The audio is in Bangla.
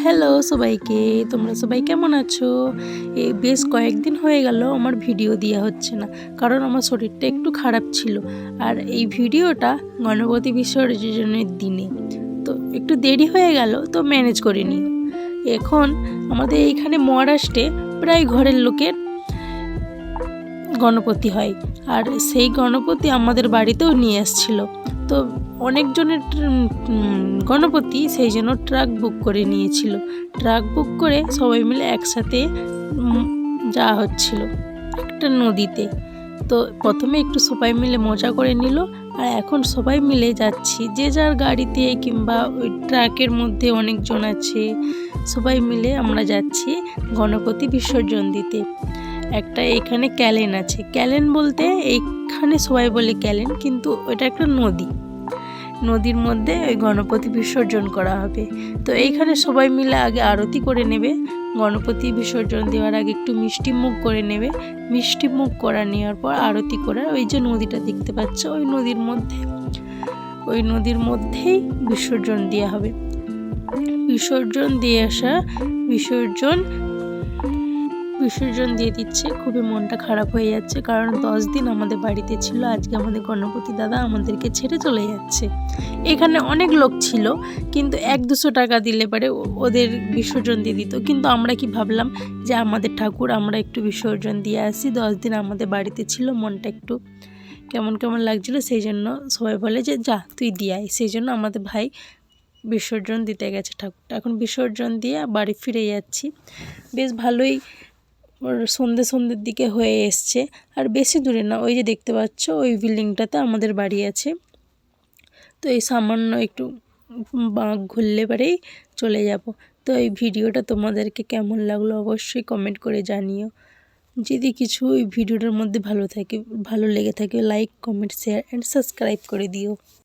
হ্যালো সবাইকে, তোমরা সবাই কেমন আছো? এই বেশ কয়েকদিন হয়ে গেল আমার ভিডিও দেওয়া হচ্ছে না, কারণ আমার শরীরটা একটু খারাপ ছিল। আর এই ভিডিওটা গণপতি বিসর্জনের দিনে, তো একটু দেরি হয়ে গেল, তো ম্যানেজ করে নিও। এখন আমাদের এইখানে মহারাষ্ট্রে প্রায় ঘরের লোকের গণপতি হয়, আর সেই গণপতি আমাদের বাড়িতেও নিয়ে আসছিল। তো অনেকজনের গণপতি, সেই জন্য ট্রাক বুক করে নিয়েছিল। ট্রাক বুক করে সবাই মিলে একসাথে যাওয়া হচ্ছিল একটা নদীতে। তো প্রথমে একটু সবাই মিলে মজা করে নিল, আর এখন সবাই মিলে যাচ্ছি যে যার গাড়িতে, কিংবা ওই ট্রাকের মধ্যে অনেকজন আছে, সবাই মিলে আমরা যাচ্ছি গণপতি বিসর্জন দিতে। একটা এখানে ক্যালেন আছে, ক্যালেন বলতে এইখানে সবাই বলে ক্যালেন, কিন্তু ওটা একটা নদীর মধ্যে ওই গণপতি বিসর্জন করা হবে। তো এইখানে সবাই মিলে আগে আরতি করে নেবে, গণপতি বিসর্জন দেওয়ার আগে একটু মিষ্টি মুখ করে নেবে। মিষ্টি মুখ করা নেওয়ার পর আরতি করার, ওই যে নদীটা দেখতে পাচ্ছ, ওই নদীর মধ্যেই বিসর্জন দেওয়া হবে। বিসর্জন দিয়ে আসা, বিসর্জন দিয়ে দিচ্ছে। খুবই মনটা খারাপ হয়ে যাচ্ছে, কারণ 10 দিন আমাদের বাড়িতে ছিল, আজকে আমাদের গণপতি দাদা আমাদেরকে ছেড়ে চলে যাচ্ছে। এখানে অনেক লোক ছিল, কিন্তু 100-200 টাকা দিলে পারে ওদের বিসর্জন দিয়ে দিত। কিন্তু আমরা কি ভাবলাম যে আমাদের ঠাকুর আমরা একটু বিসর্জন দিয়ে আসি, 10 দিন আমাদের বাড়িতে ছিল, মনটা একটু কেমন কেমন লাগছিল, সেই জন্য সবাই বলে যে যা তুই দিয়ে আয়। সেই জন্য আমাদের ভাই বিসর্জন দিতে গেছে ঠাকুরটা। এখন বিসর্জন দিয়ে বাড়ি ফিরে যাচ্ছি। বেশ ভালোই সন্ধ্যের দিকে হয়ে এসছে, আর বেশি দূরে না, ওই যে দেখতে পাচ্ছ ওই বিল্ডিংটাতে আমাদের বাড়ি আছে। তো এই সামান্য একটু বাঁক ঘুরলে পরেই চলে যাব। তো এই ভিডিওটা তোমাদেরকে কেমন লাগলো অবশ্যই কমেন্ট করে জানিও। যদি কিছু এই ভিডিওটার মধ্যে ভালো লেগে থাকে, like, comment, share and subscribe করে দিও।